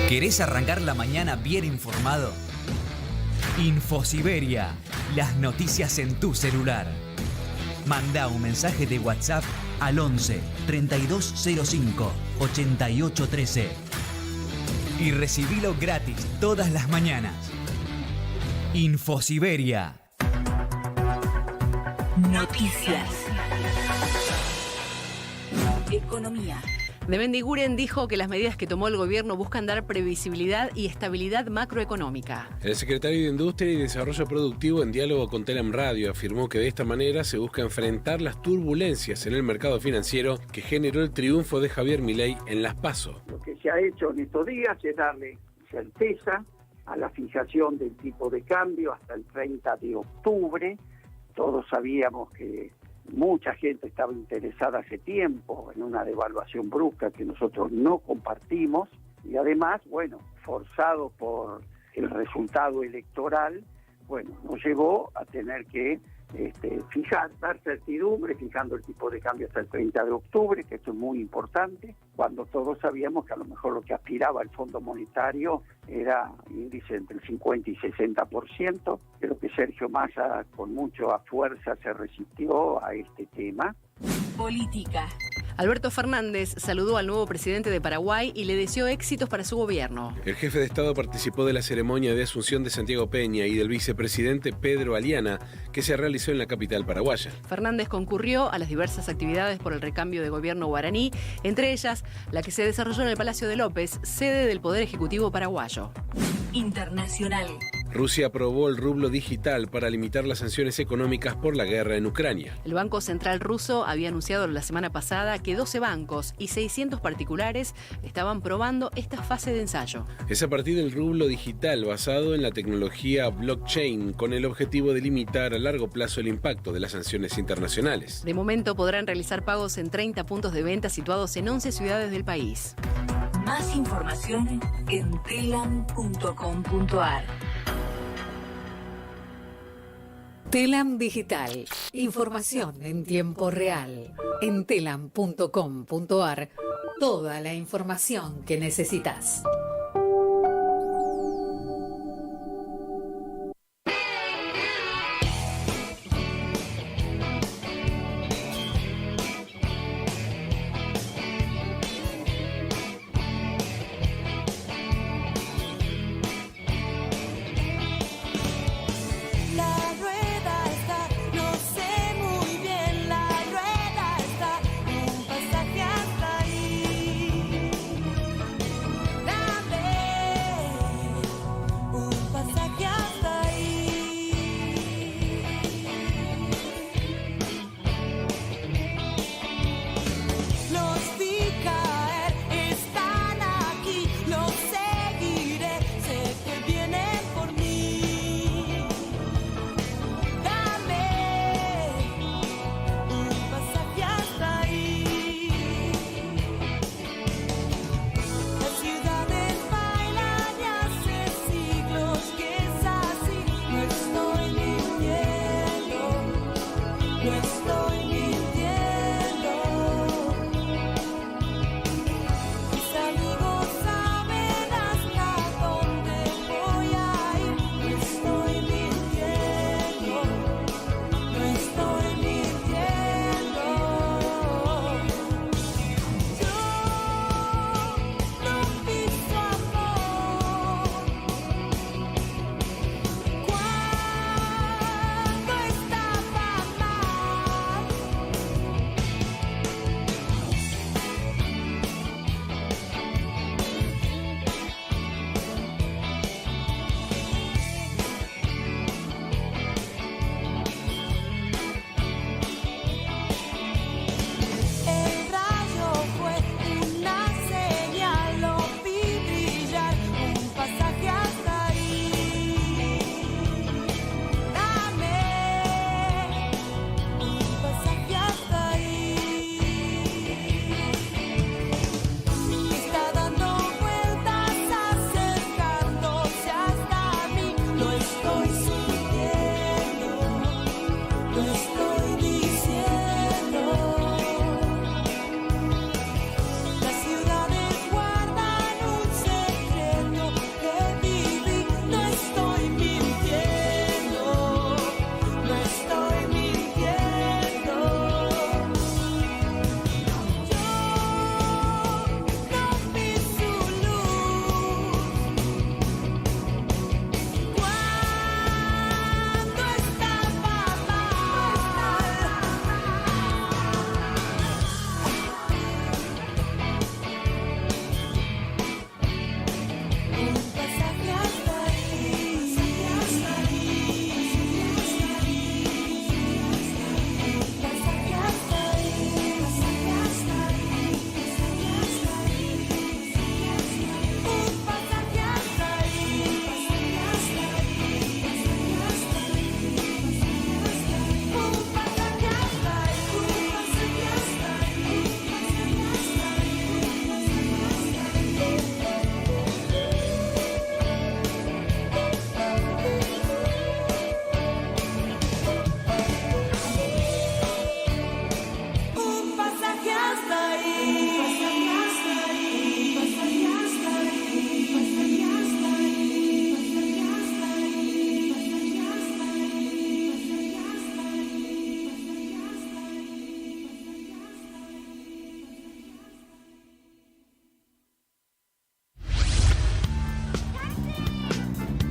¿Querés arrancar la mañana bien informado? Infosiberia, las noticias en tu celular. Manda un mensaje de WhatsApp al 11 3205 8813 y recibilo gratis todas las mañanas. Infosiberia. Noticias. Economía. De Mendiguren dijo que las medidas que tomó el gobierno buscan dar previsibilidad y estabilidad macroeconómica. El secretario de Industria y Desarrollo Productivo, en diálogo con Telam Radio, afirmó que de esta manera se busca enfrentar las turbulencias en el mercado financiero que generó el triunfo de Javier Milei en las PASO. Lo que se ha hecho en estos días es darle certeza a la fijación del tipo de cambio hasta el 30 de octubre. Todos sabíamos que mucha gente estaba interesada hace tiempo en una devaluación brusca que nosotros no compartimos y además, forzado por el resultado electoral, nos llevó a tener que dar certidumbre, fijando el tipo de cambio hasta el 30 de octubre, que esto es muy importante, cuando todos sabíamos que a lo mejor lo que aspiraba el Fondo Monetario era índice entre el 50 y 60%. Creo que Sergio Massa con mucha fuerza se resistió a este tema. Política. Alberto Fernández saludó al nuevo presidente de Paraguay y le deseó éxitos para su gobierno. El jefe de Estado participó de la ceremonia de asunción de Santiago Peña y del vicepresidente Pedro Aliana, que se realizó en la capital paraguaya. Fernández concurrió a las diversas actividades por el recambio de gobierno guaraní, entre ellas la que se desarrolló en el Palacio de López, sede del Poder Ejecutivo paraguayo. Internacional. Rusia aprobó el rublo digital para limitar las sanciones económicas por la guerra en Ucrania. El Banco Central ruso había anunciado la semana pasada que 12 bancos y 600 particulares estaban probando esta fase de ensayo. Es a partir del rublo digital basado en la tecnología blockchain, con el objetivo de limitar a largo plazo el impacto de las sanciones internacionales. De momento podrán realizar pagos en 30 puntos de venta situados en 11 ciudades del país. Más información en telam.com.ar. Telam Digital. Información en tiempo real. En telam.com.ar. Toda la información que necesitas. La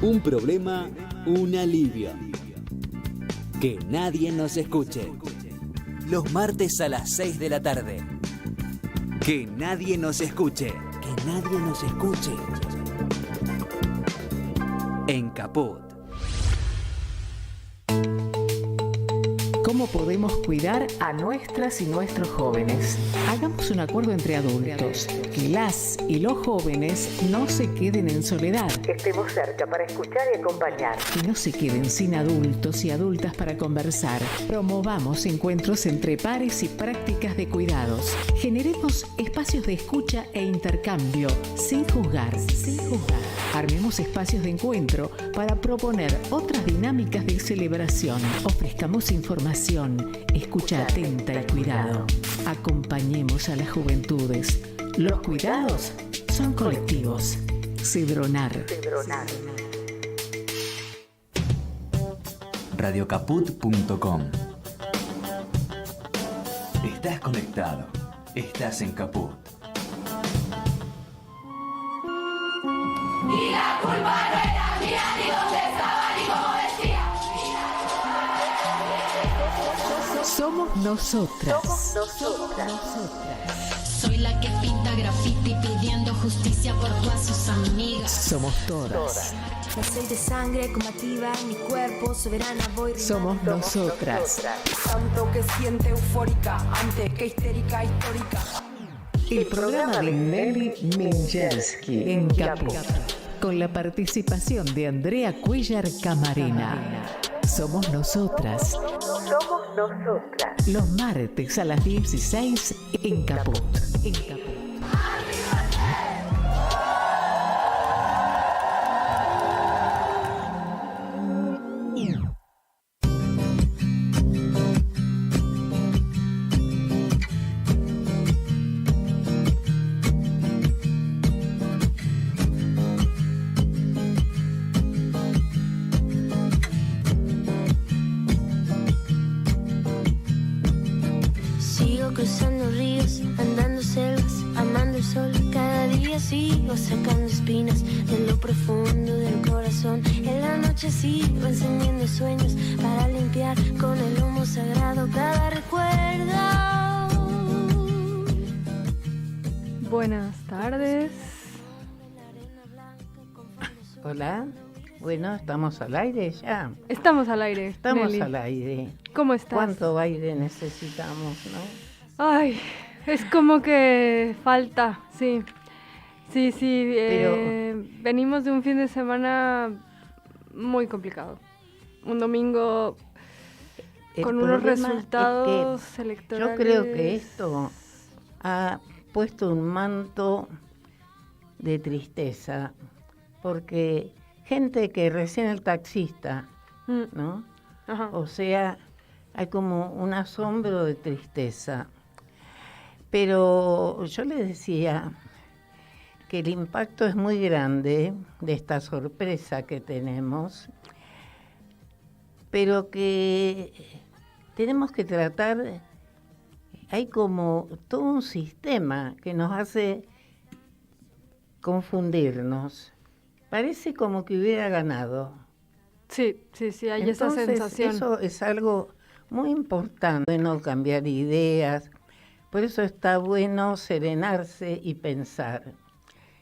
Un problema, un alivio. Que nadie nos escuche. Los martes a las 6 de la tarde. Que nadie nos escuche. Que nadie nos escuche. En Caput. ¿Cómo podemos cuidar a nuestras y nuestros jóvenes? Hagamos un acuerdo entre adultos, que las y los jóvenes no se queden en soledad. Estemos cerca para escuchar y acompañar. Que no se queden sin adultos y adultas para conversar. Promovamos encuentros entre pares y prácticas de cuidados. Generemos espacios de escucha e intercambio, sin juzgar, sin juzgar. Armemos espacios de encuentro para proponer otras dinámicas de celebración. Ofrezcamos información, escucha atenta y cuidado. Acompañemos a las juventudes. Los cuidados son colectivos. Cedronar. Radiocaput.com. Estás conectado. Estás en Caput. Y la culpa no era mía, ni dónde estaba, ni cómo decía. Somos nosotras. Soy la que pinta graffiti pidiendo justicia por todas sus amigas. Somos todas. No soy de sangre combativa, mi cuerpo soberana voy. Somos nosotras. Tanto que siente eufórica, antes que histérica histórica. El programa de Nelly Minchersky en Caput, con la participación de Andrea Cuellar Camarena. Somos nosotras. Somos nosotras. Los martes a las 16 en Caput. Sigo cruzando ríos, andando selvas, amando el sol. Cada día sigo sacando espinas de lo profundo del corazón. En la noche sigo encendiendo sueños para limpiar con el humo sagrado cada recuerdo. Buenas tardes. Hola. Bueno, ¿estamos al aire ya? Estamos al aire. Estamos Nelly. al aire. ¿Cómo estás? ¿Cuánto aire necesitamos, no? Ay, es como que falta, sí. Sí, Pero venimos de un fin de semana muy complicado. Un domingo con unos resultados electorales. Yo creo que esto ha puesto un manto de tristeza, porque gente que recién el taxista, ¿no? Ajá. O sea, hay como un asombro de tristeza. Pero yo le decía que el impacto es muy grande de esta sorpresa que tenemos, pero que tenemos que tratar, hay como todo un sistema que nos hace confundirnos. Parece como que hubiera ganado. Sí, hay esa sensación. Eso es algo muy importante, no cambiar ideas. Por eso está bueno serenarse y pensar.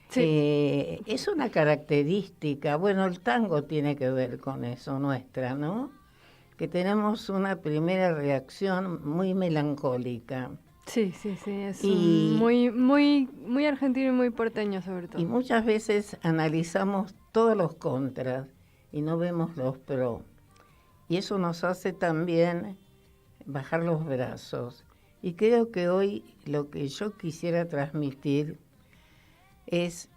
Sí. Es una característica, bueno, el tango tiene que ver con eso, nuestra, ¿no? Que tenemos una primera reacción muy melancólica. Sí, es muy argentino y muy porteño sobre todo. Y muchas veces analizamos todos los contras y no vemos los pro. Y eso nos hace también bajar los brazos. Y creo que hoy lo que yo quisiera transmitir es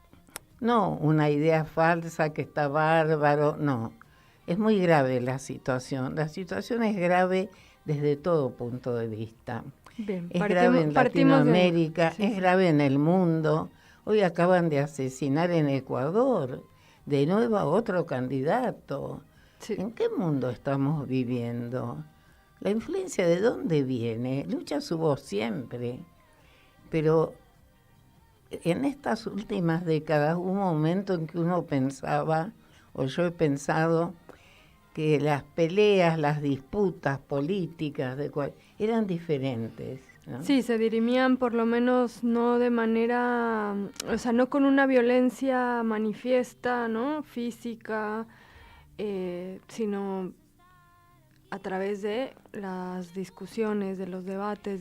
no una idea falsa que está bárbaro, no. Es muy grave la situación. La situación es grave desde todo punto de vista. Bien, es grave en Latinoamérica, es grave en el mundo. Hoy acaban de asesinar en Ecuador de nuevo a otro candidato. Sí. ¿En qué mundo estamos viviendo? ¿La influencia de dónde viene? Lucha su voz siempre. Pero en estas últimas décadas hubo un momento en que uno pensaba, o yo he pensado que las peleas, las disputas políticas eran diferentes, ¿no? Sí, se dirimían por lo menos no de manera, o sea, no con una violencia manifiesta, ¿no? Física, sino a través de las discusiones, de los debates.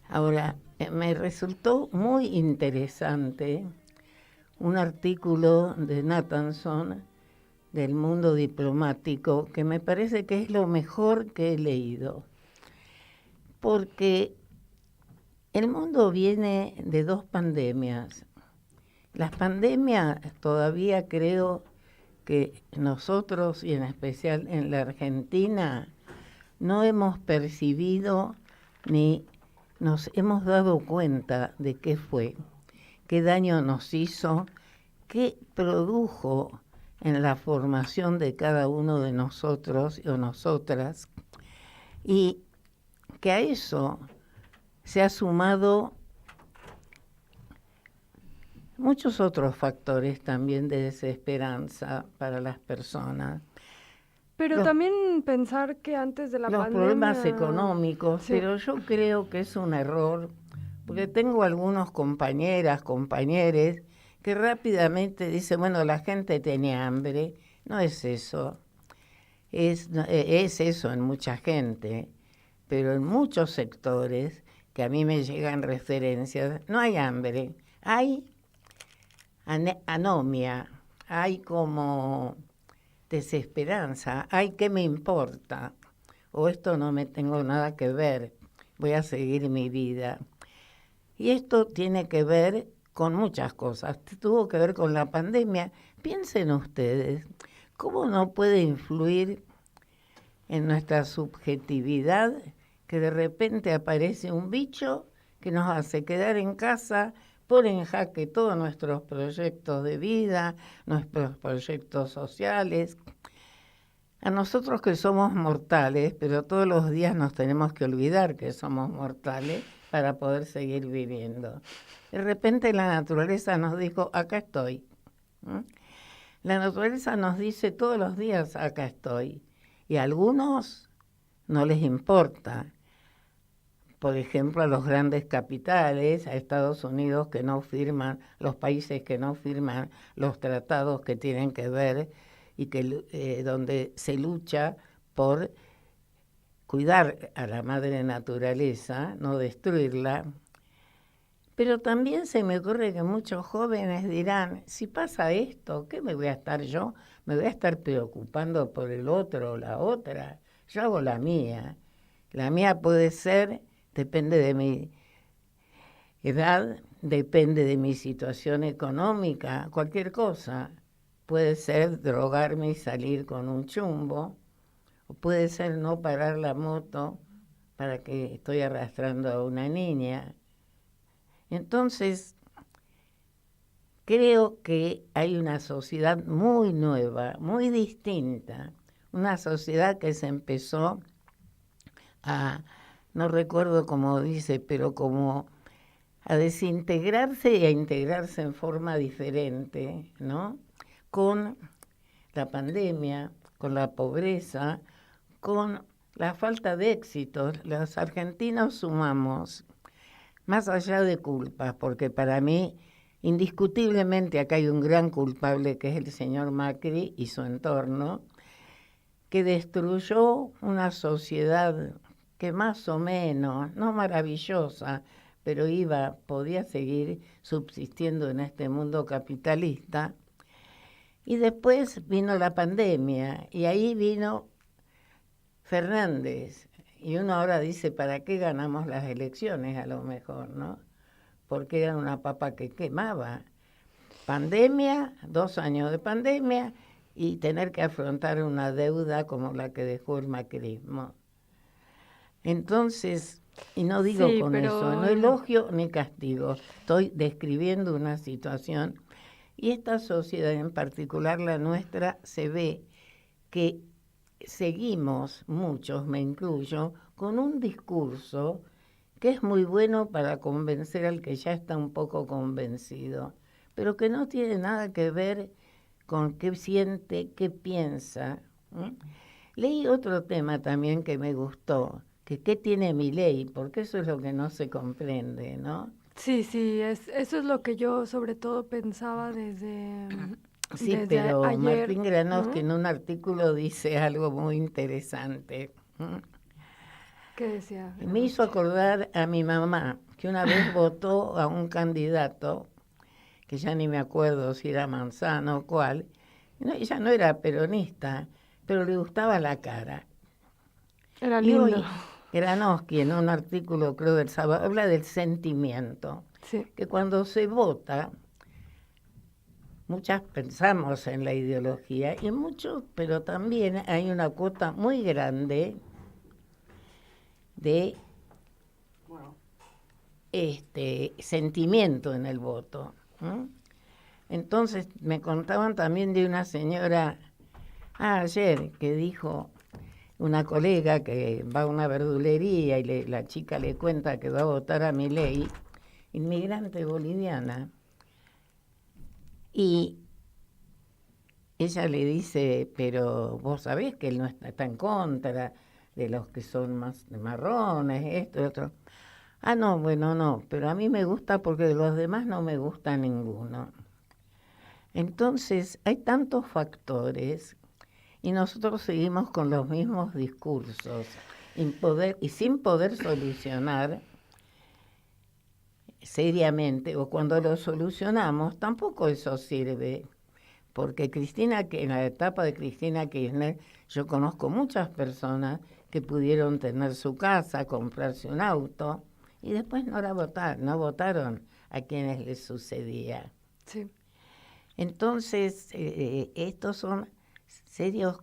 Ahora, me resultó muy interesante un artículo de Nathanson del Mundo Diplomático, que me parece que es lo mejor que he leído, porque el mundo viene de 2 pandemias. Las pandemias todavía creo que nosotros, y en especial en la Argentina, no hemos percibido ni nos hemos dado cuenta de qué fue, qué daño nos hizo, qué produjo en la formación de cada uno de nosotros o nosotras, y que a eso se ha sumado muchos otros factores también de desesperanza para las personas. Pero también pensar que antes de la pandemia... Los problemas económicos, sí. Pero yo creo que es un error, porque tengo algunos compañeras, compañeros, que rápidamente dicen, bueno, la gente tenía hambre. No es eso. Es eso en mucha gente, pero en muchos sectores, que a mí me llegan referencias, no hay hambre, hay anomia, hay como desesperanza, hay ¿qué me importa? O esto no me tengo nada que ver, voy a seguir mi vida. Y esto tiene que ver con muchas cosas, tuvo que ver con la pandemia. Piensen ustedes, ¿cómo no puede influir en nuestra subjetividad que de repente aparece un bicho que nos hace quedar en casa, pone en jaque todos nuestros proyectos de vida, nuestros proyectos sociales? A nosotros que somos mortales, pero todos los días nos tenemos que olvidar que somos mortales para poder seguir viviendo. De repente la naturaleza nos dijo, acá estoy. La naturaleza nos dice todos los días, acá estoy. Y a algunos no les importa. Por ejemplo, a los grandes capitales, a Estados Unidos que no firman, los países que no firman los tratados que tienen que ver y que donde se lucha por cuidar a la madre naturaleza, no destruirla. Pero también se me ocurre que muchos jóvenes dirán, si pasa esto, ¿qué me voy a estar yo? Me voy a estar preocupando por el otro o la otra. Yo hago la mía. La mía puede ser, depende de mi edad, depende de mi situación económica, cualquier cosa. Puede ser drogarme y salir con un chumbo, o puede ser no parar la moto para que estoy arrastrando a una niña. Entonces, creo que hay una sociedad muy nueva, muy distinta, una sociedad que se empezó a, no recuerdo cómo dice, pero como a desintegrarse y a integrarse en forma diferente, ¿no? Con la pandemia, con la pobreza, con la falta de éxitos. Los argentinos sumamos, más allá de culpas, porque para mí, indiscutiblemente, acá hay un gran culpable que es el señor Macri y su entorno, que destruyó una sociedad que más o menos, no maravillosa, pero podía seguir subsistiendo en este mundo capitalista. Y después vino la pandemia, y ahí vino Fernández. Y uno ahora dice, ¿para qué ganamos las elecciones? A lo mejor, ¿no? Porque era una papa que quemaba. Pandemia, 2 años de pandemia, y tener que afrontar una deuda como la que dejó el macrismo. Entonces, y no digo sí, con eso, no elogio ni castigo, estoy describiendo una situación. Y esta sociedad, en particular la nuestra, se ve que seguimos, muchos, me incluyo, con un discurso que es muy bueno para convencer al que ya está un poco convencido, pero que no tiene nada que ver con qué siente, qué piensa. Leí otro tema también que me gustó, que qué tiene Milei, porque eso es lo que no se comprende, ¿no? Sí, eso es lo que yo sobre todo pensaba desde pero ayer, Martín Granovsky, ¿no?, en un artículo dice algo muy interesante. ¿Qué decía? Me hizo acordar a mi mamá, que una vez votó a un candidato, que ya ni me acuerdo si era Manzano o cuál. No, ella no era peronista, pero le gustaba la cara. Era y lindo. Hoy, Granovsky, en un artículo, creo, del sábado, habla del sentimiento. Sí. Que cuando se vota, muchas pensamos en la ideología, y muchos, pero también hay una cuota muy grande de sentimiento en el voto. Entonces me contaban también de una señora ayer que dijo, una colega que va a una verdulería y la chica le cuenta que va a votar a Milei, inmigrante boliviana, y ella le dice, pero vos sabés que él no está en contra de los que son más marrones, esto y otro. Ah, no, bueno, no, pero a mí me gusta porque de los demás no me gusta ninguno. Entonces, hay tantos factores y nosotros seguimos con los mismos discursos y sin poder solucionar seriamente, o cuando lo solucionamos, tampoco eso sirve. Porque en la etapa de Cristina Kirchner, yo conozco muchas personas que pudieron tener su casa, comprarse un auto, y después no votaron a quienes les sucedía. Sí. Entonces, estos son serios.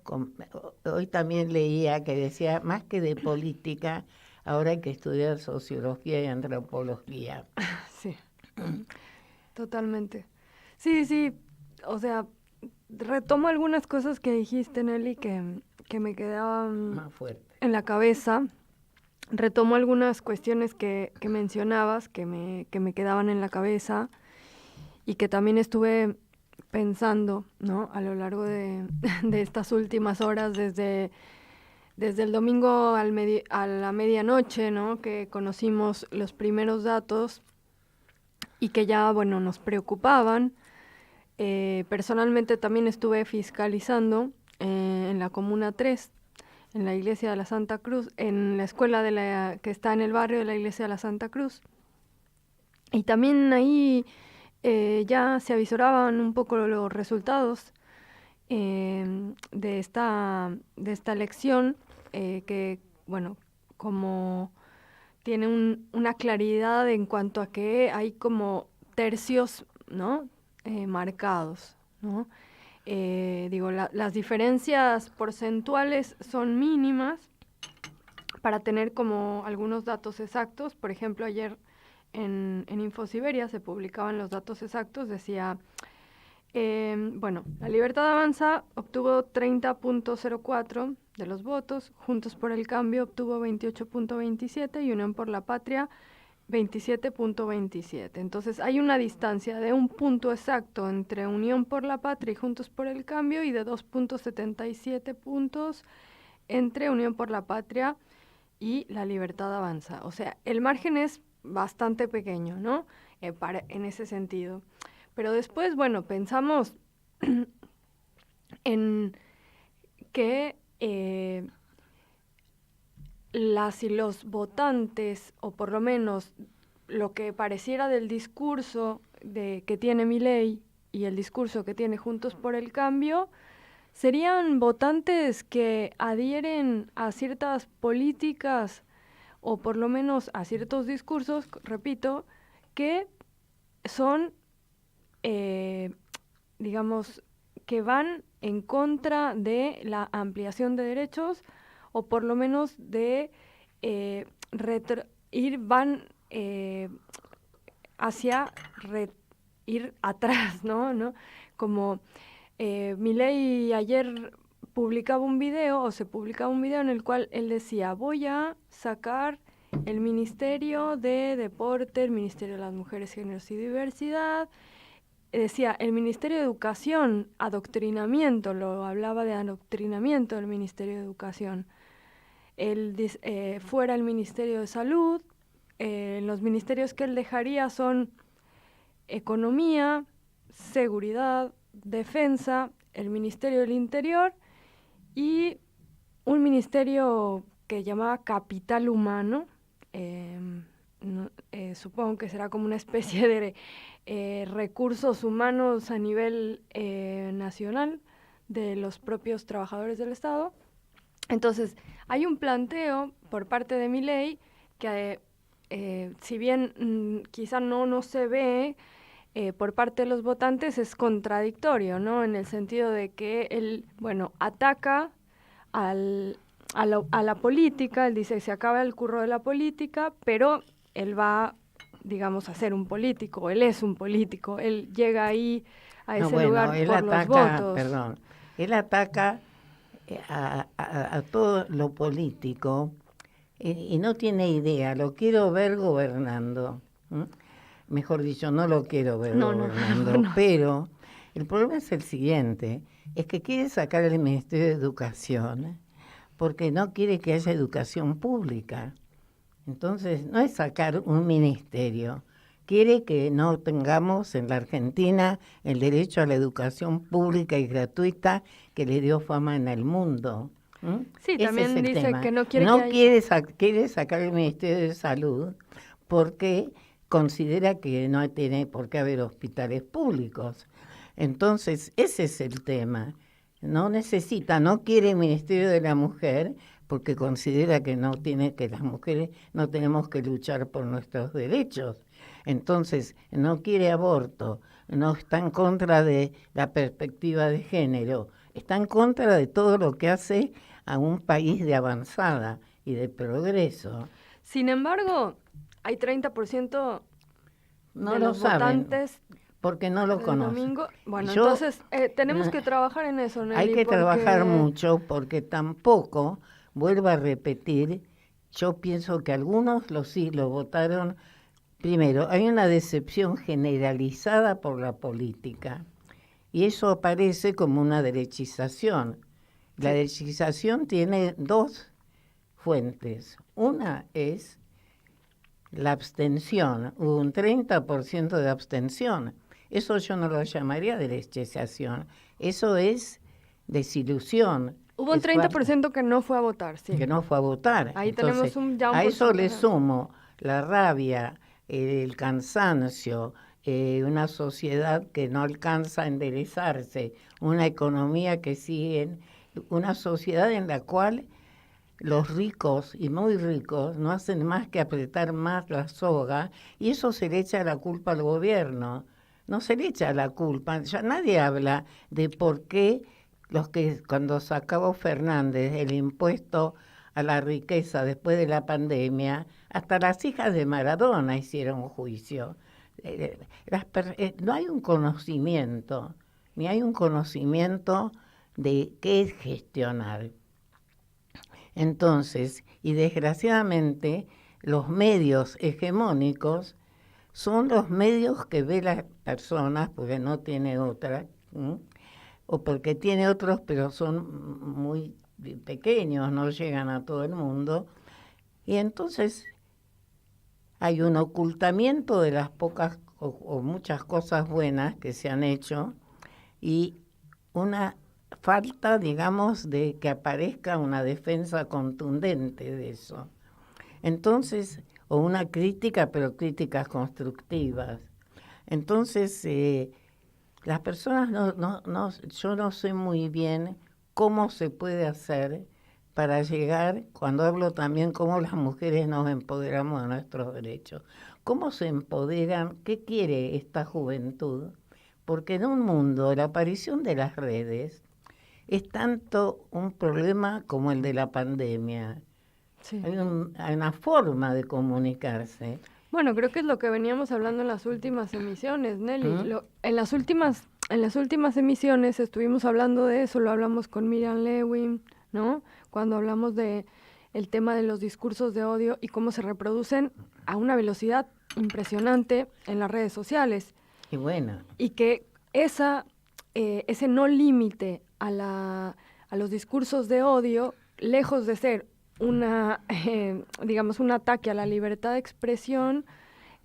Hoy también leía que decía, más que de política, ahora hay que estudiar sociología y antropología. Sí, totalmente. Sí, o sea, retomo algunas cosas que dijiste, Nelly, que me quedaban más fuerte en la cabeza. Retomo algunas cuestiones que mencionabas, que me quedaban en la cabeza y que también estuve pensando, ¿no?, a lo largo de estas últimas horas, desde el domingo a la medianoche, ¿no?, que conocimos los primeros datos y que ya, bueno, nos preocupaban. Personalmente también estuve fiscalizando en la Comuna 3, en la Iglesia de la Santa Cruz, en la escuela que está en el barrio de la Iglesia de la Santa Cruz. Y también ahí ya se avisoraban un poco los resultados de esta elección, que, bueno, como tiene una claridad en cuanto a que hay como tercios, ¿no?, marcados, ¿no? Las diferencias porcentuales son mínimas para tener como algunos datos exactos. Por ejemplo, ayer en Infosiberia se publicaban los datos exactos. Decía, La Libertad Avanza obtuvo 30.04 de los votos, Juntos por el Cambio obtuvo 28.27 y Unión por la Patria 27.27. Entonces hay una distancia de un punto exacto entre Unión por la Patria y Juntos por el Cambio y de 2.77 puntos entre Unión por la Patria y La Libertad Avanza. O sea, el margen es bastante pequeño, ¿no? En ese sentido. Pero después, bueno, pensamos en que las y los votantes, o por lo menos lo que pareciera del discurso que tiene Milei y el discurso que tiene Juntos por el Cambio, serían votantes que adhieren a ciertas políticas o por lo menos a ciertos discursos, repito, que son, digamos, que van en contra de la ampliación de derechos, o por lo menos de ir atrás, ¿no? Como Milei ayer se publicaba un video en el cual él decía, voy a sacar el Ministerio de Deporte, el Ministerio de las Mujeres, Géneros y Diversidad, decía, el Ministerio de Educación, adoctrinamiento, lo hablaba de adoctrinamiento del Ministerio de Educación. Fuera el Ministerio de Salud, los ministerios que él dejaría son Economía, Seguridad, Defensa, el Ministerio del Interior y un ministerio que llamaba Capital Humano. Supongo que será como una especie de recursos humanos a nivel nacional de los propios trabajadores del Estado. Entonces, hay un planteo por parte de Milei que, si bien quizá no se ve por parte de los votantes, es contradictorio, ¿no? En el sentido de que él, ataca a la política, él dice que se acaba el curro de la política, pero él va, digamos, a ser un político, él es un político, él llega ahí a ese lugar por los votos. Perdón, él ataca a todo lo político y no tiene idea, lo quiero ver gobernando. Mejor dicho, no lo quiero ver gobernando, no. Pero el problema es el siguiente, es que quiere sacar el Ministerio de Educación porque no quiere que haya educación pública. Entonces, no es sacar un ministerio, quiere que no tengamos en la Argentina el derecho a la educación pública y gratuita que le dio fama en el mundo. Sí, ese también dice tema. Que no quiere quiere sacar el Ministerio de Salud porque considera que no tiene por qué haber hospitales públicos. Entonces, ese es el tema. No quiere el Ministerio de la Mujer porque considera que las mujeres no tenemos que luchar por nuestros derechos. Entonces, no quiere aborto, no está en contra de la perspectiva de género, está en contra de todo lo que hace a un país de avanzada y de progreso. Sin embargo, hay 30% no de lo los saben, votantes porque no lo conocen. Domingo. Bueno, entonces tenemos que trabajar en eso, Nelly. Hay que trabajar mucho porque tampoco, vuelvo a repetir, yo pienso que algunos sí lo votaron. Primero, hay una decepción generalizada por la política y eso aparece como una derechización. La derechización tiene dos fuentes. Una es la abstención, hubo un 30% de abstención. Eso yo no lo llamaría derechización, eso es desilusión. Hubo un 30% que no fue a votar, sí. Que no fue a votar. Ahí entonces, tenemos a eso le sumo la rabia, el cansancio, una sociedad que no alcanza a enderezarse, una economía que sigue, una sociedad en la cual los ricos y muy ricos no hacen más que apretar más la soga y eso se le echa la culpa al gobierno. No se le echa la culpa, ya nadie habla de por qué cuando sacó Fernández el impuesto a la riqueza después de la pandemia, hasta las hijas de Maradona hicieron juicio. No hay un conocimiento, ni hay un conocimiento de qué es gestionar. Entonces, y desgraciadamente, los medios hegemónicos son los medios que ve las personas, porque no tiene otra, o porque tiene otros, pero son muy pequeños, no llegan a todo el mundo. Y entonces hay un ocultamiento de las pocas o muchas cosas buenas que se han hecho y una falta, digamos, de que aparezca una defensa contundente de eso. Entonces, o una crítica, pero críticas constructivas. Entonces, las personas yo no sé muy bien cómo se puede hacer para llegar, cuando hablo también cómo las mujeres nos empoderamos de nuestros derechos. ¿Cómo se empoderan? ¿Qué quiere esta juventud? Porque en un mundo, la aparición de las redes es tanto un problema como el de la pandemia. Sí. Hay una forma de comunicarse. Bueno, creo que es lo que veníamos hablando en las últimas emisiones, Nelly. En las últimas emisiones estuvimos hablando de eso, lo hablamos con Miriam Lewin, ¿no? Cuando hablamos de el tema de los discursos de odio y cómo se reproducen a una velocidad impresionante en las redes sociales. Y bueno. Y que ese no límite a los discursos de odio, lejos de ser digamos, un ataque a la libertad de expresión,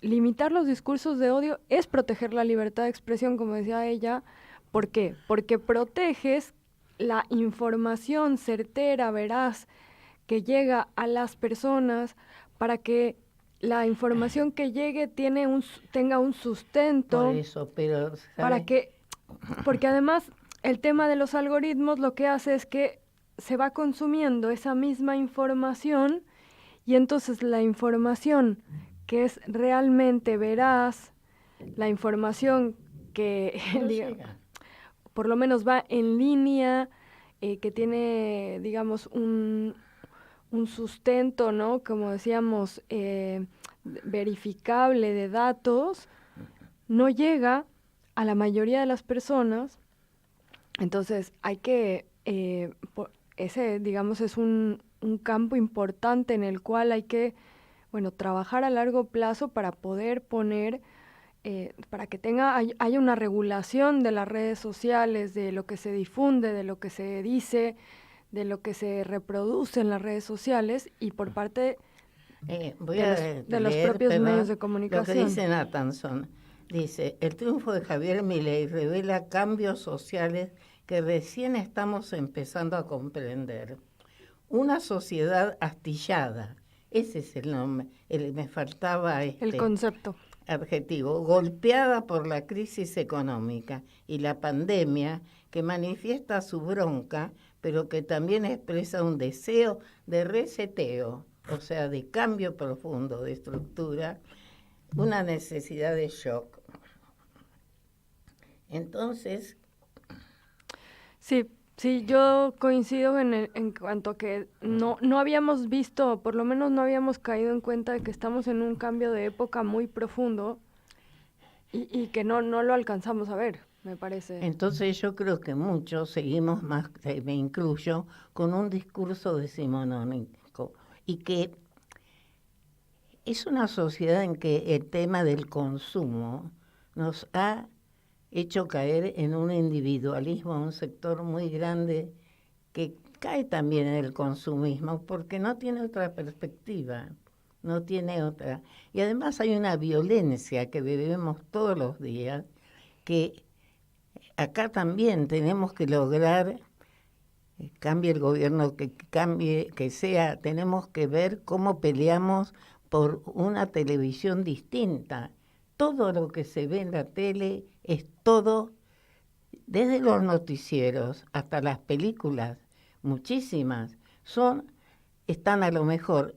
limitar los discursos de odio es proteger la libertad de expresión, como decía ella. ¿Por qué? Porque proteges la información certera, veraz, que llega a las personas, para que la información que llegue tenga un sustento. Por eso, pero porque además el tema de los algoritmos lo que hace es que se va consumiendo esa misma información, y entonces la información que es realmente veraz, la información que por lo menos va en línea, que tiene, digamos, un sustento, ¿no? Como decíamos, verificable de datos, no llega a la mayoría de las personas. Entonces hay que, ese, digamos, es un campo importante en el cual hay que, trabajar a largo plazo para poder poner, para que haya una regulación de las redes sociales, de lo que se difunde, de lo que se dice, de lo que se reproduce en las redes sociales, y por parte de los propios medios de comunicación. Lo que dice Nathanson, dice: el triunfo de Javier Milei revela cambios sociales que recién estamos empezando a comprender. Una sociedad astillada, ese es el nombre, me faltaba el concepto. Adjetivo, golpeada por la crisis económica y la pandemia, que manifiesta su bronca, pero que también expresa un deseo de reseteo, o sea, de cambio profundo de estructura, una necesidad de shock. Entonces... Sí, yo coincido en cuanto a que no habíamos visto, por lo menos no habíamos caído en cuenta de que estamos en un cambio de época muy profundo y que no lo alcanzamos a ver, me parece. Entonces yo creo que muchos seguimos más, me incluyo, con un discurso decimonónico, y que es una sociedad en que el tema del consumo nos ha hecho caer en un individualismo, un sector muy grande que cae también en el consumismo porque no tiene otra perspectiva, no tiene otra. Y además hay una violencia que vivimos todos los días, que acá también tenemos que lograr, cambie el gobierno, que cambie, que sea, tenemos que ver cómo peleamos por una televisión distinta. Todo lo que se ve en la tele es todo, desde los noticieros hasta las películas, muchísimas, están a lo mejor,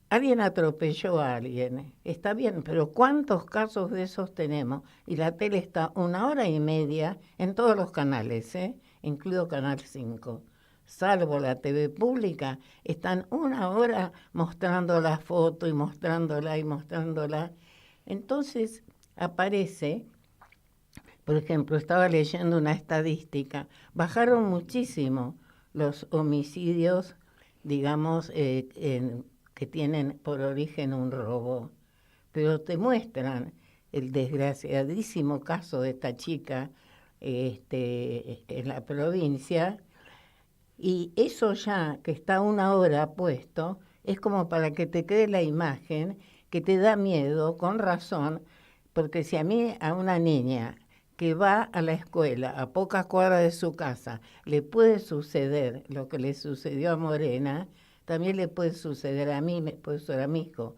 alguien atropelló a alguien, está bien, pero ¿cuántos casos de esos tenemos? Y la tele está 1 hora y media en todos los canales, incluido Canal 5. Salvo la TV pública, están 1 hora mostrando la foto y mostrándola y mostrándola. Entonces aparece, por ejemplo, estaba leyendo una estadística, bajaron muchísimo los homicidios, digamos, que tienen por origen un robo, pero te muestran el desgraciadísimo caso de esta chica en la provincia, y eso ya que está 1 hora puesto, es como para que te quede la imagen que te da miedo, con razón, porque si a una niña que va a la escuela a pocas cuadras de su casa le puede suceder lo que le sucedió a Morena, también le puede suceder a mí, me puede suceder a mi hijo.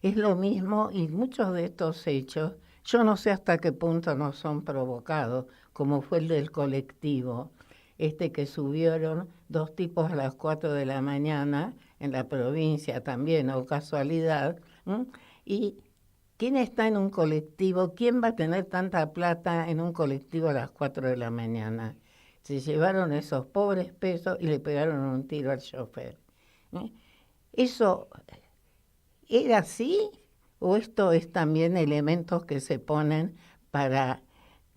Es lo mismo, y muchos de estos hechos, yo no sé hasta qué punto no son provocados, como fue el del colectivo, que subieron 2 tipos a las 4 de la mañana, en la provincia también, o casualidad. ¿Y quién está en un colectivo? ¿Quién va a tener tanta plata en un colectivo a las 4 de la mañana? Se llevaron esos pobres pesos y le pegaron un tiro al chofer. ¿Eso era así? ¿O esto es también elementos que se ponen para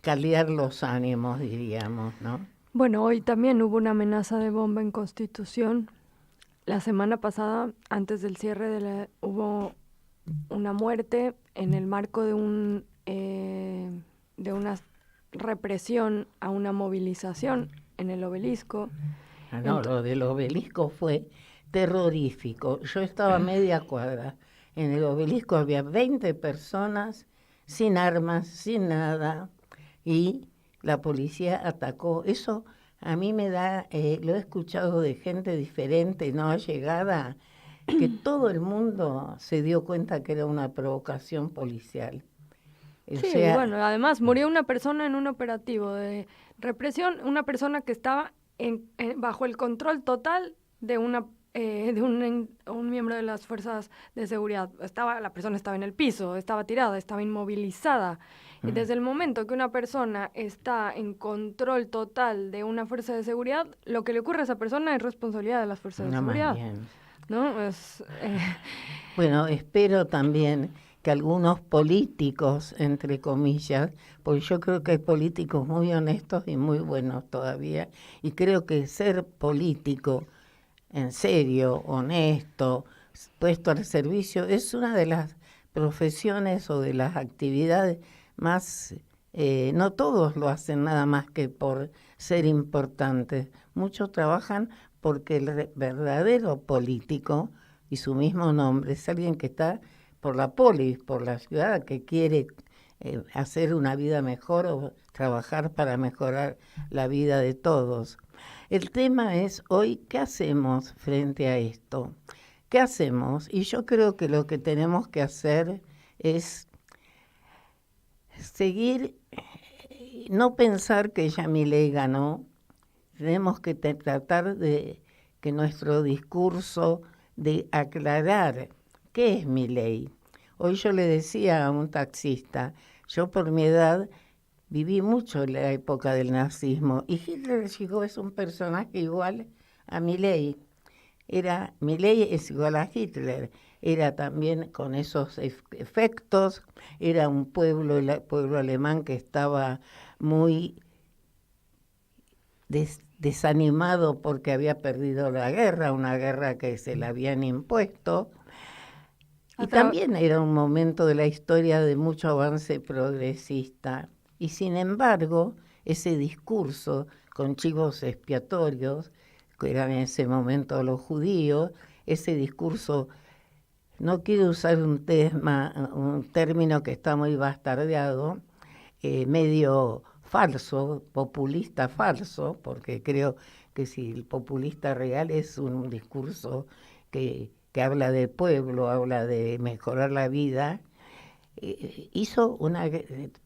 caldear los ánimos, diríamos, no? Bueno, hoy también hubo una amenaza de bomba en Constitución. La semana pasada, antes del cierre hubo una muerte en el marco de un de una represión a una movilización en el Obelisco. No, lo del Obelisco fue terrorífico. Yo estaba a media cuadra. En el Obelisco había 20 personas sin armas, sin nada, y la policía atacó. Eso a mí me da, lo he escuchado de gente diferente, no allegada, que todo el mundo se dio cuenta que era una provocación policial. Sí, bueno, además murió una persona en un operativo de represión, una persona que estaba bajo el control total de un miembro de las fuerzas de seguridad. La persona estaba en el piso, estaba tirada, estaba inmovilizada. Y desde el momento que una persona está en control total de una fuerza de seguridad, lo que le ocurre a esa persona es responsabilidad de las fuerzas de seguridad. ¿No? Bueno, espero también que algunos políticos, entre comillas, porque yo creo que hay políticos muy honestos y muy buenos todavía, y creo que ser político en serio, honesto, puesto al servicio, es una de las profesiones o de las actividades más, no todos lo hacen nada más que por ser importantes, muchos trabajan porque el verdadero político, y su mismo nombre, es alguien que está por la polis, por la ciudad, que quiere hacer una vida mejor o trabajar para mejorar la vida de todos. El tema es hoy, ¿qué hacemos frente a esto? ¿Qué hacemos? Y yo creo que lo que tenemos que hacer es seguir, no pensar que ya Milei ganó. Tenemos que tratar de que nuestro discurso, de aclarar qué es Milei. Hoy yo le decía a un taxista, yo por mi edad viví mucho en la época del nazismo y Hitler llegó, es un personaje igual a Milei. Milei es igual a Hitler, era también con esos efectos, era un pueblo, el pueblo alemán que estaba muy desanimado porque había perdido la guerra, una guerra que se le habían impuesto. Y también era un momento de la historia de mucho avance progresista. Y sin embargo, ese discurso con chivos expiatorios, que eran en ese momento los judíos, ese discurso, no quiero usar un término que está muy bastardeado, medio falso, populista falso, porque creo que si el populista real es un discurso que habla del pueblo, habla de mejorar la vida,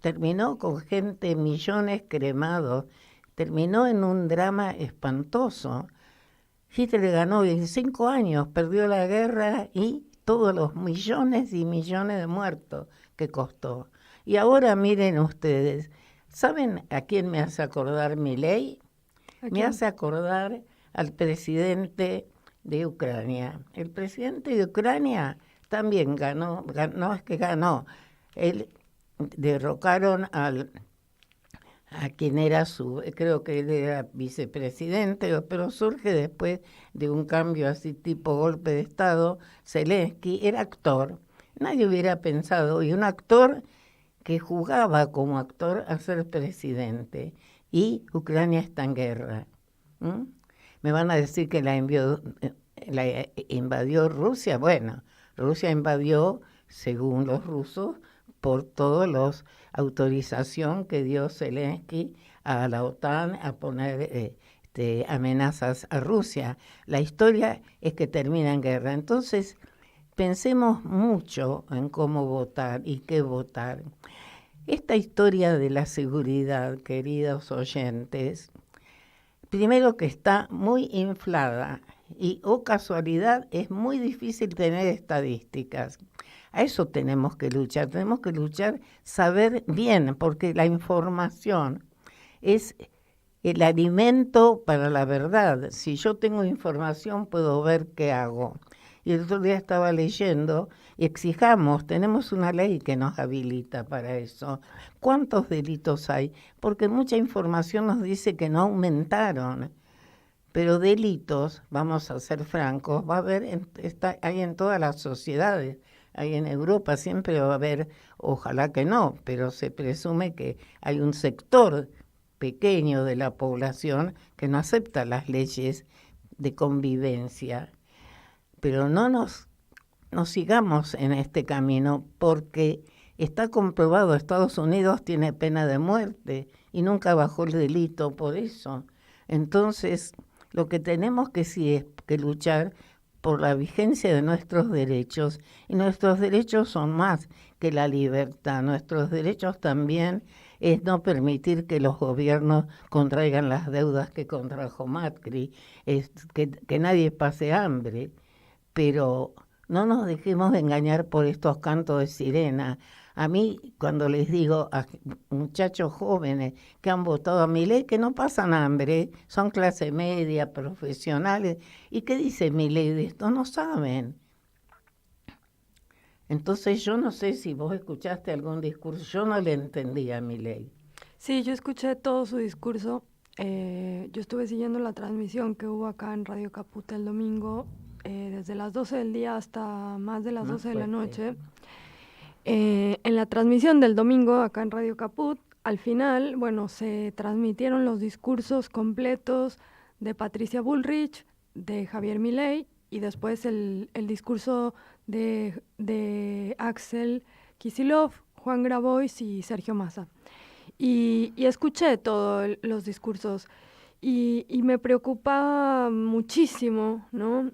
terminó con gente, millones cremados, terminó en un drama espantoso. Hitler ganó en 5 años, perdió la guerra y todos los millones y millones de muertos que costó. Y ahora miren ustedes, ¿saben a quién me hace acordar Milei? Me hace acordar al presidente de Ucrania. El presidente de Ucrania también ganó, derrocaron a quien era creo que él era vicepresidente, pero surge después de un cambio así tipo golpe de Estado. Zelensky era actor, nadie hubiera pensado, y un actor que jugaba como actor a ser presidente, y Ucrania está en guerra. Me van a decir que la invadió Rusia. Bueno, Rusia invadió, según los rusos, por toda la autorización que dio Zelensky a la OTAN a poner amenazas a Rusia. La historia es que termina en guerra. Entonces, pensemos mucho en cómo votar y qué votar. Esta historia de la seguridad, queridos oyentes, primero que está muy inflada y, casualidad, es muy difícil tener estadísticas. A eso tenemos que luchar, saber bien, porque la información es el alimento para la verdad. Si yo tengo información, puedo ver qué hago. Y el otro día estaba leyendo, tenemos una ley que nos habilita para eso. ¿Cuántos delitos hay? Porque mucha información nos dice que no aumentaron, pero delitos, vamos a ser francos, va a haber, hay en todas las sociedades. hay en Europa, siempre va a haber, ojalá que no, pero se presume que hay un sector pequeño de la población que no acepta las leyes de convivencia. Pero no nos sigamos en este camino, porque está comprobado, Estados Unidos tiene pena de muerte y nunca bajó el delito por eso. Entonces, lo que tenemos que sí es que luchar por la vigencia de nuestros derechos, y nuestros derechos son más que la libertad. Nuestros derechos también es no permitir que los gobiernos contraigan las deudas que contrajo Macri, es que nadie pase hambre, pero no nos dejemos de engañar por estos cantos de sirena. A mí, cuando les digo a muchachos jóvenes que han votado a Milei que no pasan hambre, son clase media, profesionales, ¿y qué dice Milei de esto? No saben. Entonces yo no sé si vos escuchaste algún discurso, yo no le entendía a Milei. Sí, yo escuché todo su discurso. Yo estuve siguiendo la transmisión que hubo acá en Radio Caput el domingo, desde las 12 del día hasta más de las 12 de la noche. En la transmisión del domingo acá en Radio Caput, al final, bueno, se transmitieron los discursos completos de Patricia Bullrich, de Javier Milei, y después el discurso de Axel Kicillof, Juan Grabois y Sergio Massa. Y escuché todos los discursos y me preocupa muchísimo, ¿no?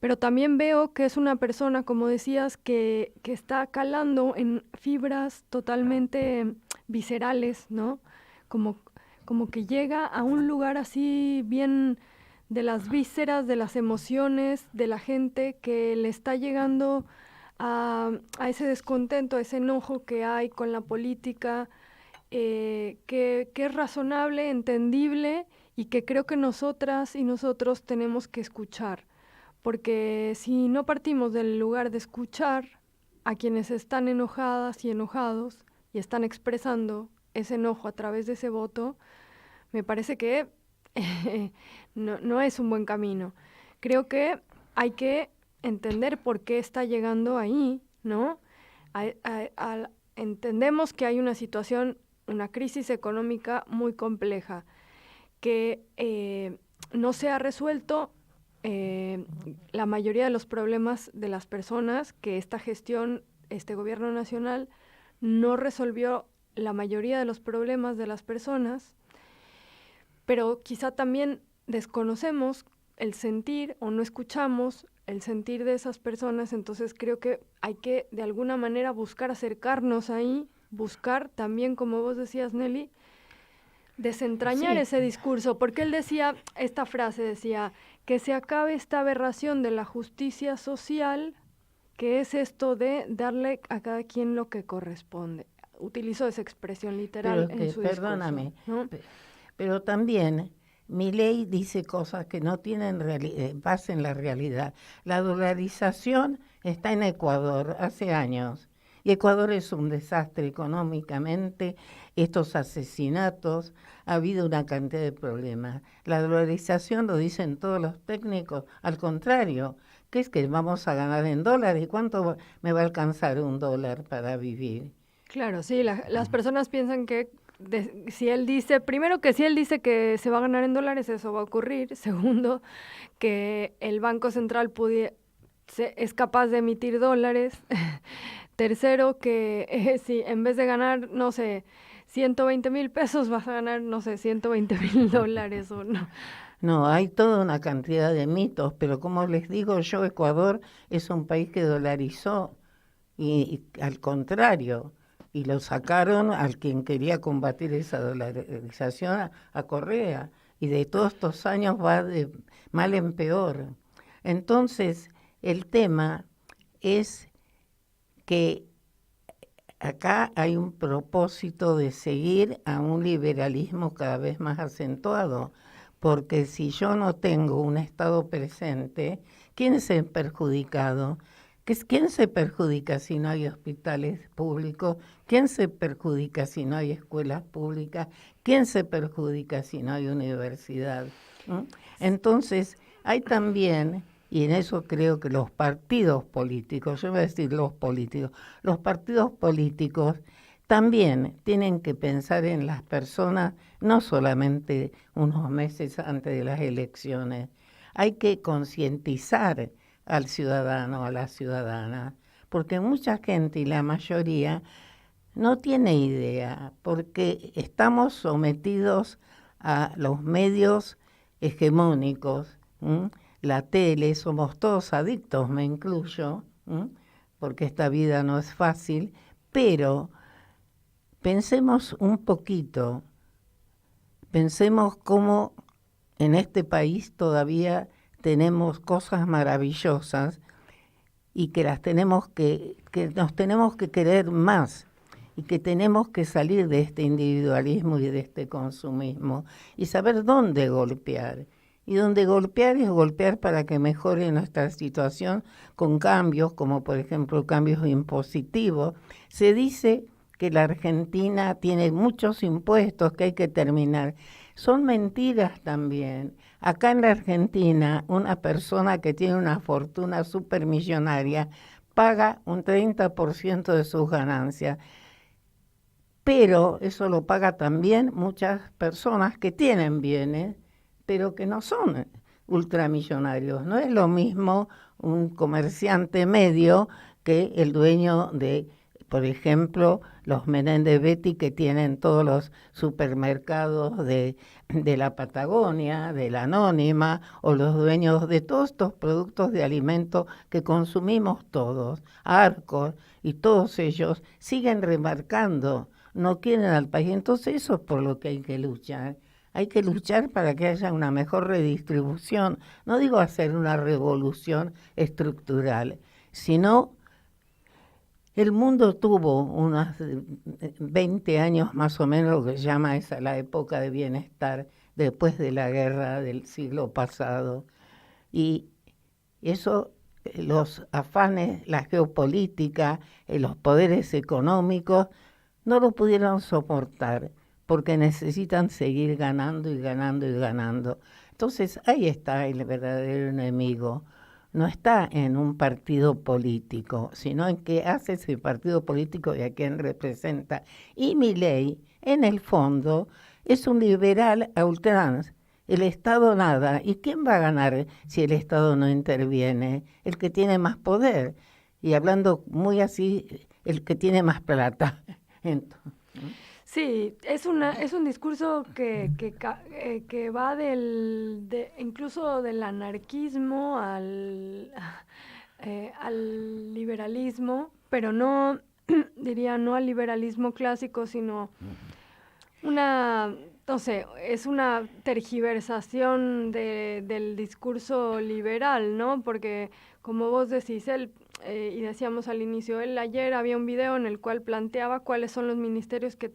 Pero también veo que es una persona, como decías, que está calando en fibras totalmente viscerales, ¿no? Como que llega a un lugar así bien de las vísceras, de las emociones de la gente que le está llegando a ese descontento, a ese enojo que hay con la política, que es razonable, entendible, y que creo que nosotras y nosotros tenemos que escuchar, porque si no partimos del lugar de escuchar a quienes están enojadas y enojados y están expresando ese enojo a través de ese voto, me parece que no es un buen camino. Creo que hay que entender por qué está llegando ahí, ¿no? Entendemos que hay una situación, una crisis económica muy compleja, que no se ha resuelto la mayoría de los problemas de las personas, que esta gestión, este gobierno nacional, no resolvió la mayoría de los problemas de las personas, pero quizá también desconocemos el sentir o no escuchamos el sentir de esas personas. Entonces creo que hay que de alguna manera buscar acercarnos ahí, buscar también, como vos decías, Nelly, desentrañar ese discurso, porque él decía, esta frase decía, que se acabe esta aberración de la justicia social, que es esto de darle a cada quien lo que corresponde. Utilizó esa expresión literal en su perdóname, discurso, ¿no? Pero también Milei dice cosas que no tienen base en la realidad. La dolarización está en Ecuador hace años. Y Ecuador es un desastre económicamente, estos asesinatos, ha habido una cantidad de problemas. La dolarización, lo dicen todos los técnicos, al contrario, que es que vamos a ganar en dólares. ¿Cuánto me va a alcanzar $1 para vivir? Claro, sí, las personas piensan que si él dice, primero que si él dice que se va a ganar en dólares, eso va a ocurrir. Segundo, que el Banco Central es capaz de emitir dólares. Tercero, que si en vez de ganar, no sé, 120,000 pesos, vas a ganar, no sé, 120,000 dólares o no. No, hay toda una cantidad de mitos, pero como les digo yo, Ecuador es un país que dolarizó y al contrario, y lo sacaron al quien quería combatir esa dolarización, a Correa, y de todos estos años va de mal en peor. Entonces, el tema es que acá hay un propósito de seguir a un liberalismo cada vez más acentuado, porque si yo no tengo un Estado presente, ¿quién se ha perjudicado? ¿Quién se perjudica si no hay hospitales públicos? ¿Quién se perjudica si no hay escuelas públicas? ¿Quién se perjudica si no hay universidad? Entonces, hay también y en eso creo que los partidos políticos, yo voy a decir los partidos políticos también tienen que pensar en las personas, no solamente unos meses antes de las elecciones. Hay que concientizar al ciudadano, a la ciudadana, porque mucha gente, y la mayoría, no tiene idea, porque estamos sometidos a los medios hegemónicos, la tele, somos todos adictos, me incluyo, porque esta vida no es fácil, pero pensemos un poquito, pensemos cómo en este país todavía tenemos cosas maravillosas y que nos tenemos que querer más y que tenemos que salir de este individualismo y de este consumismo y saber dónde golpear. Y donde golpear es golpear para que mejore nuestra situación con cambios, como por ejemplo cambios impositivos. Se dice que la Argentina tiene muchos impuestos que hay que terminar. Son mentiras también. Acá en la Argentina, una persona que tiene una fortuna supermillonaria paga un 30% de sus ganancias. Pero eso lo paga también muchas personas que tienen bienes, pero que no son ultramillonarios. No es lo mismo un comerciante medio que el dueño de, por ejemplo, los Menéndez Betty, que tienen todos los supermercados de la Patagonia, de la Anónima, o los dueños de todos estos productos de alimento que consumimos todos, Arcos, y todos ellos siguen remarcando, no quieren al país. Entonces eso es por lo que hay que luchar. Hay que luchar para que haya una mejor redistribución. No digo hacer una revolución estructural, sino el mundo tuvo unos 20 años más o menos, lo que se llama esa la época de bienestar, después de la guerra del siglo pasado. Y eso, los afanes, la geopolítica, los poderes económicos, no lo pudieron soportar, porque necesitan seguir ganando y ganando y ganando. Entonces ahí está el verdadero enemigo. No está en un partido político, sino en qué hace ese partido político y a quién representa. Y Milei, en el fondo, es un liberal a ultranza. El Estado nada. ¿Y quién va a ganar si el Estado no interviene? El que tiene más poder. Y hablando muy así, el que tiene más plata. Entonces, sí, es un discurso que va incluso del anarquismo al liberalismo, pero no, diría, no al liberalismo clásico, sino es una tergiversación del discurso liberal, ¿no? Porque, como vos decís, y decíamos al inicio, él ayer había un video en el cual planteaba cuáles son los ministerios que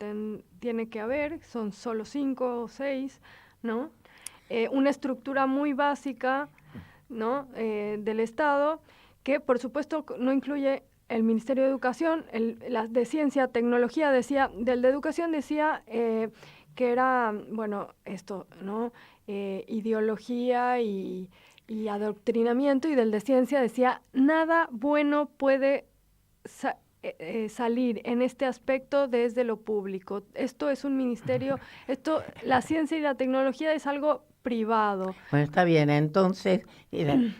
tiene que haber, son solo 5 o 6, ¿no? Una estructura muy básica, ¿no? Del Estado, que por supuesto no incluye el Ministerio de Educación, de Ciencia, Tecnología, del de Educación decía que era, bueno, esto, ¿no? Ideología y adoctrinamiento, y del de Ciencia decía, nada bueno puede salir en este aspecto desde lo público. Esto es un ministerio, la ciencia y la tecnología es algo privado. Bueno, está bien, entonces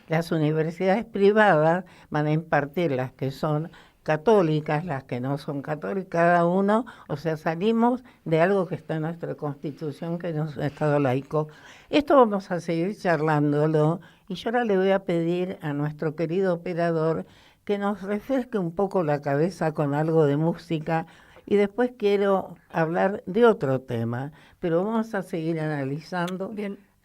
las universidades privadas van a impartir las que son católicas, las que no son católicas, cada uno, o sea, salimos de algo que está en nuestra Constitución, que es un Estado laico. Esto vamos a seguir charlándolo, y yo ahora le voy a pedir a nuestro querido operador que nos refresque un poco la cabeza con algo de música, y después quiero hablar de otro tema, pero vamos a seguir analizando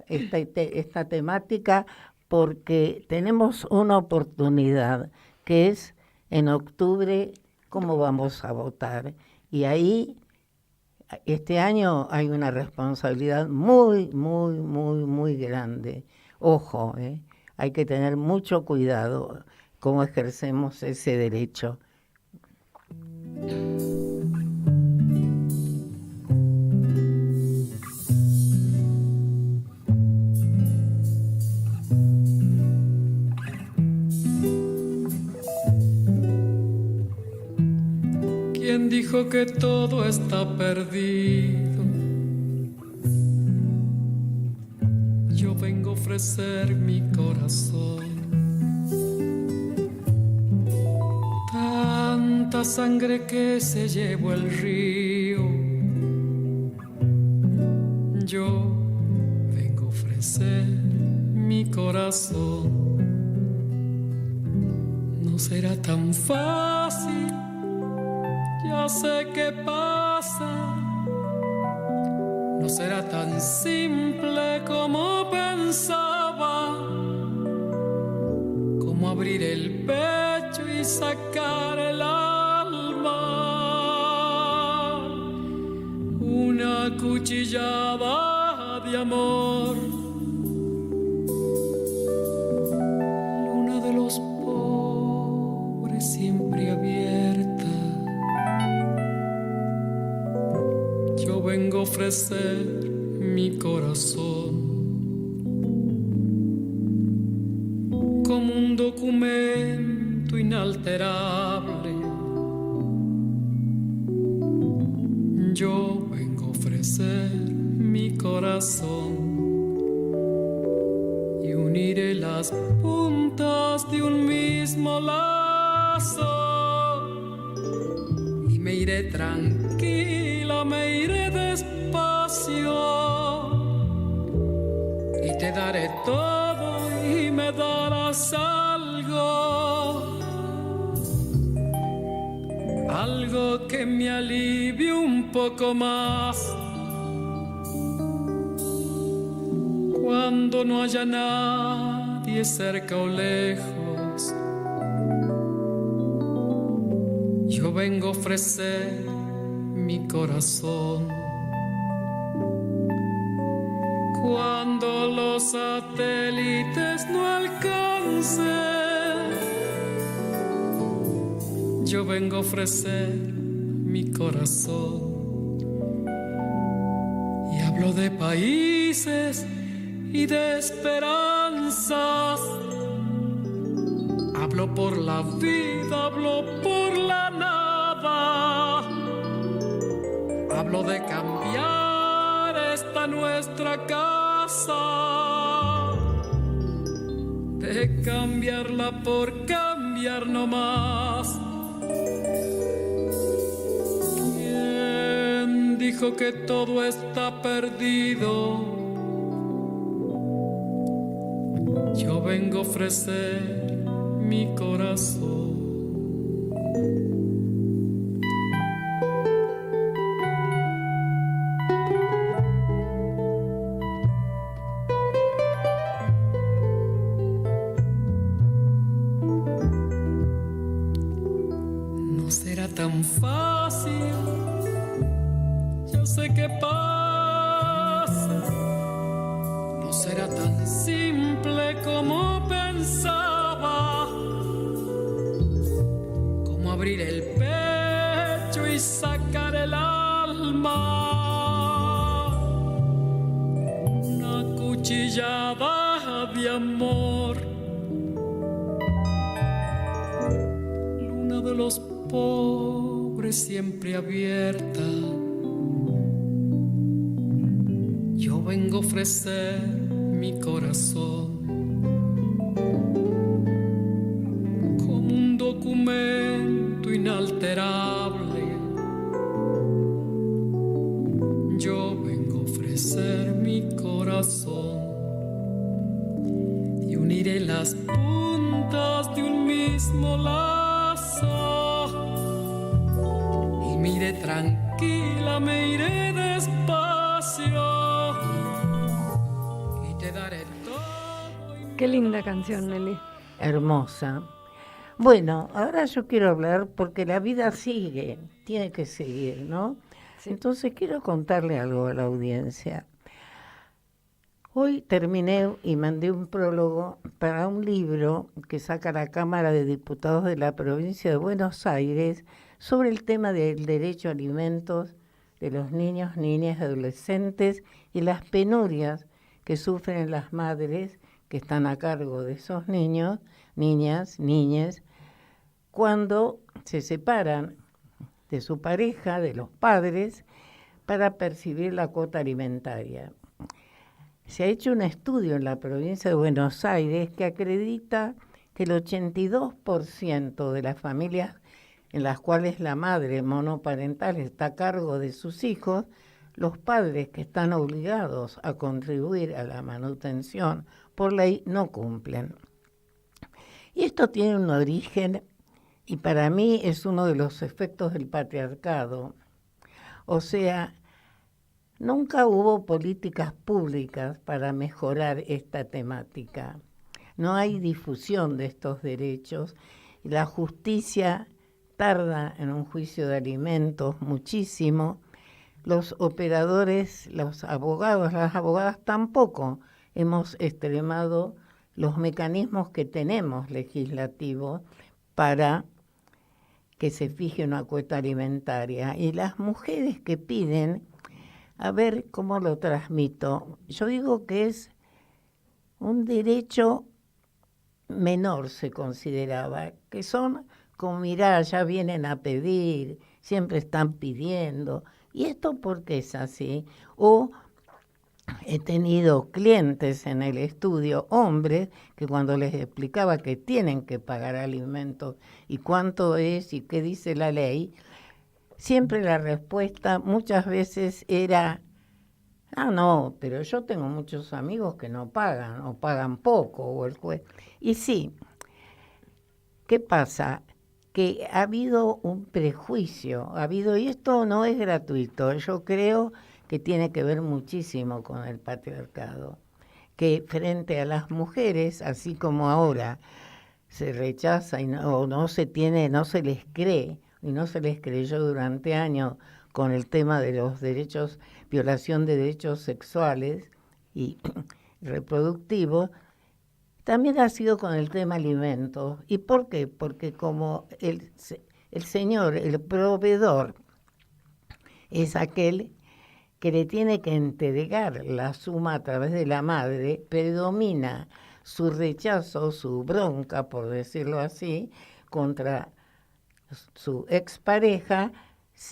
esta temática, porque tenemos una oportunidad, que es en octubre cómo vamos a votar. Y ahí, este año hay una responsabilidad muy, muy, muy, muy grande. Ojo, hay que tener mucho cuidado cómo ejercemos ese derecho. dijo que todo está perdido. Yo vengo a ofrecer mi corazón. Tanta sangre que se llevó el río. Yo vengo a ofrecer mi corazón. No será tan fácil, ya sé qué pasa. No será tan simple como pensaba, como abrir el pecho y sacar el alma. Una cuchillada de amor. Luna de los pobres siempre abierta. Yo vengo a ofrecer mi corazón como un documento inalterable. Yo vengo a ofrecer mi corazón y uniré las puntas de un mismo lazo y me iré tranquila, me iré despacio y te daré todo y me darás algo que me alivie un poco más cuando no haya nadie cerca o lejos. Yo vengo a ofrecer mi corazón cuando los satélites no alcancen. Yo vengo a ofrecer mi corazón y hablo de países y de esperanzas. Hablo por la vida, hablo por la nada. Hablo de cambiar esta nuestra casa, de cambiarla por cambiar no más. ¿Quién dijo que todo está perdido? Yo vengo a ofrecer mi corazón. No será tan fácil, yo sé qué pasa. No será tan simple como pensaba, como abrir el pecho y sacar el alma. Una cuchillada de amor. Luna de los pobres siempre abierta. Yo vengo a ofrecer mi corazón como un documento inalterable. Yo vengo a ofrecer mi corazón y uniré las puntas de un mismo lazo y me iré tranquila, me iré despacio. Qué linda canción, Nelly. Hermosa. Bueno, ahora yo quiero hablar porque la vida sigue, tiene que seguir, ¿no? Sí. Entonces quiero contarle algo a la audiencia. Hoy terminé y mandé un prólogo para un libro que saca la Cámara de Diputados de la provincia de Buenos Aires sobre el tema del derecho a alimentos de los niños, niñas, adolescentes y las penurias que sufren las madres que están a cargo de esos niños, niñas, niñes, cuando se separan de su pareja, de los padres, para percibir la cuota alimentaria. Se ha hecho un estudio en la provincia de Buenos Aires que acredita que el 82% de las familias en las cuales la madre monoparental está a cargo de sus hijos, los padres que están obligados a contribuir a la manutención por ley no cumplen. Y esto tiene un origen, y para mí es uno de los efectos del patriarcado. O sea, nunca hubo políticas públicas para mejorar esta temática. No hay difusión de estos derechos y la justicia tarda en un juicio de alimentos muchísimo. Los operadores, los abogados, las abogadas tampoco hemos extremado los mecanismos que tenemos legislativos para que se fije una cuota alimentaria. Y las mujeres que piden, a ver cómo lo transmito, yo digo que es un derecho menor, se consideraba, que son como, mirá, ya vienen a pedir, siempre están pidiendo. ¿Y esto por qué es así? O he tenido clientes en el estudio, hombres, que cuando les explicaba que tienen que pagar alimentos y cuánto es y qué dice la ley, siempre la respuesta muchas veces era, no, pero yo tengo muchos amigos que no pagan, o pagan poco, o el juez. Y sí, ¿qué pasa? Que ha habido un prejuicio, y esto no es gratuito, yo creo que tiene que ver muchísimo con el patriarcado, que frente a las mujeres, así como ahora se rechaza y no se les cree, y no se les creyó durante años con el tema de los derechos, violación de derechos sexuales y reproductivos, también ha sido con el tema alimentos. ¿Y por qué? Porque como el señor, el proveedor, es aquel que le tiene que entregar la suma a través de la madre, predomina su rechazo, su bronca, por decirlo así, contra su expareja,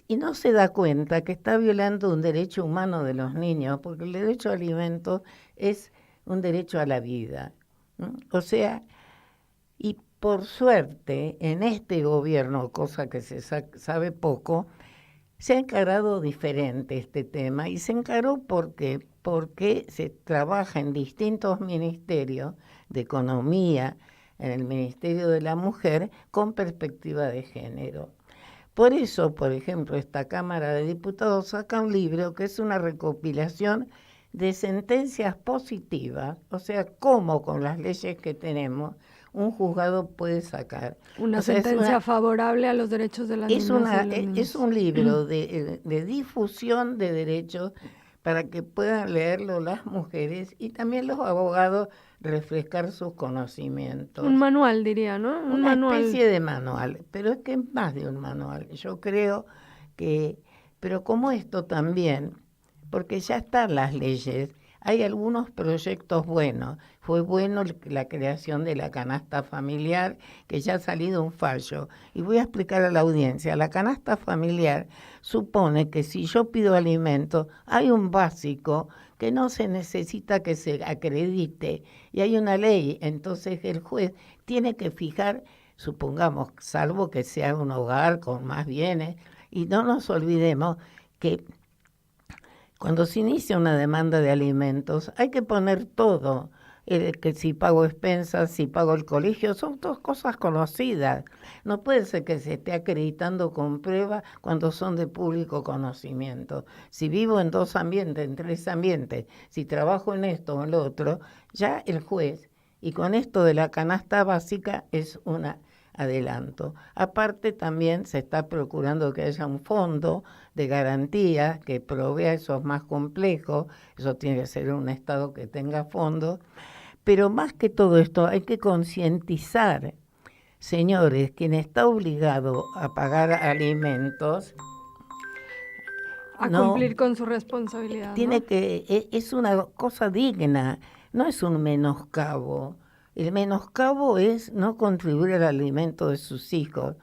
y no se da cuenta que está violando un derecho humano de los niños, porque el derecho a alimentos es un derecho a la vida. O sea, y por suerte, en este gobierno, cosa que se sabe poco, se ha encarado diferente este tema, y se encaró porque se trabaja en distintos ministerios de economía, en el Ministerio de la Mujer, con perspectiva de género. Por eso, por ejemplo, esta Cámara de Diputados saca un libro que es una recopilación de sentencias positivas, o sea, cómo con las leyes que tenemos un juzgado puede sacar una sentencia favorable a los derechos de las niñas. Es un libro de difusión de derechos para que puedan leerlo las mujeres y también los abogados refrescar sus conocimientos. Un manual, diría, ¿no? Una especie de manual, pero es que es más de un manual. Yo creo que, pero como esto también, porque ya están las leyes, hay algunos proyectos buenos. Fue bueno la creación de la canasta familiar, que ya ha salido un fallo. Y voy a explicar a la audiencia. La canasta familiar supone que si yo pido alimentos, hay un básico que no se necesita que se acredite. Y hay una ley, entonces el juez tiene que fijar, supongamos, salvo que sea un hogar con más bienes, y no nos olvidemos que cuando se inicia una demanda de alimentos, hay que poner todo, que si pago expensas, si pago el colegio, son todas cosas conocidas. No puede ser que se esté acreditando con prueba cuando son de público conocimiento. Si vivo en 2 ambientes, en 3 ambientes, si trabajo en esto o en lo otro, ya el juez, y con esto de la canasta básica es un adelanto. Aparte también se está procurando que haya un fondo de garantía que provea esos más complejos, eso tiene que ser un Estado que tenga fondos, pero más que todo esto hay que concientizar, señores, quien está obligado a pagar alimentos, a cumplir con su responsabilidad. Tiene que, es una cosa digna, no es un menoscabo. El menoscabo es no contribuir al alimento de sus hijos.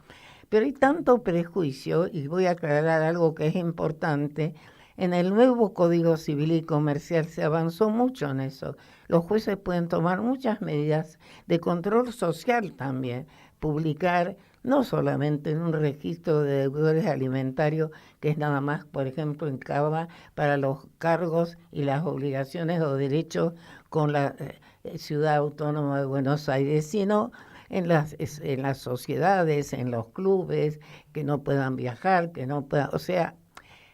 Pero hay tanto prejuicio, y voy a aclarar algo que es importante. En el nuevo Código Civil y Comercial se avanzó mucho en eso. Los jueces pueden tomar muchas medidas de control social también, publicar no solamente en un registro de deudores alimentarios, que es nada más, por ejemplo, en Cava, para los cargos y las obligaciones o derechos con la Ciudad Autónoma de Buenos Aires, sino en las sociedades, en los clubes, que no puedan viajar, que no puedan, o sea,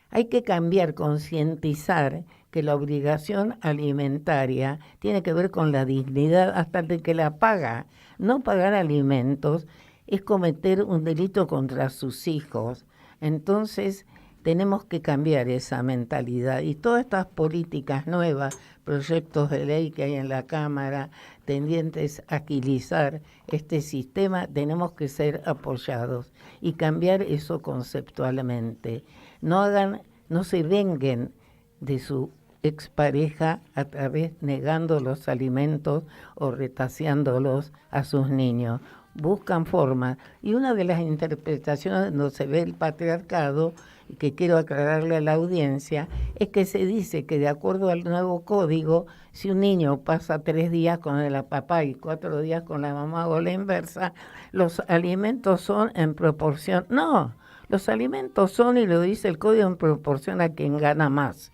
hay que cambiar, concientizar que la obligación alimentaria tiene que ver con la dignidad hasta el que la paga. No pagar alimentos es cometer un delito contra sus hijos. Entonces, tenemos que cambiar esa mentalidad. Y todas estas políticas nuevas, proyectos de ley que hay en la Cámara, tendientes a agilizar este sistema, tenemos que ser apoyados y cambiar eso conceptualmente. No se venguen de su expareja a través negando los alimentos o retaseándolos a sus niños. Buscan formas. Y una de las interpretaciones donde se ve el patriarcado, que quiero aclararle a la audiencia, es que se dice que de acuerdo al nuevo código, si un niño pasa 3 días con el papá y 4 días con la mamá o la inversa, los alimentos son en proporción. No, los alimentos son, y lo dice el código, en proporción a quien gana más.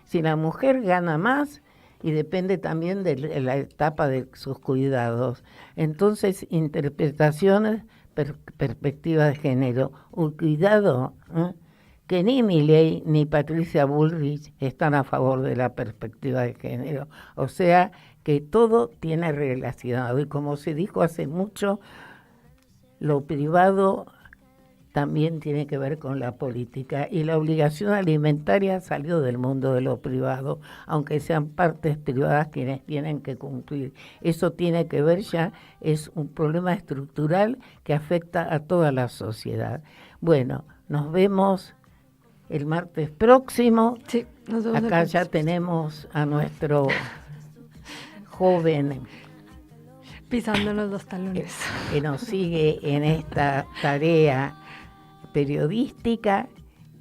Si la mujer gana más, y depende también de la etapa de sus cuidados. Entonces, interpretaciones, perspectiva de género. Cuidado, que ni Milei ni Patricia Bullrich están a favor de la perspectiva de género. O sea, que todo tiene relacionado. Y como se dijo hace mucho, lo privado también tiene que ver con la política, y la obligación alimentaria salió del mundo de lo privado, aunque sean partes privadas quienes tienen que cumplir. Eso tiene que ver ya, es un problema estructural que afecta a toda la sociedad. Bueno, nos vemos el martes próximo. Sí, nos vemos. Acá ya tenemos a nuestro joven pisándonos los talones, que nos sigue en esta tarea periodística,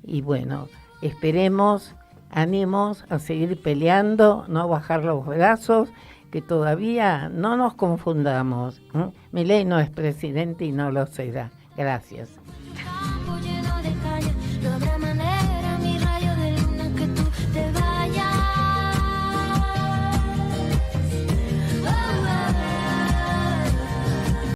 y bueno, esperemos, ánimos a seguir peleando, no bajar los brazos, que todavía no nos confundamos. Milei no es presidente y no lo será. Gracias.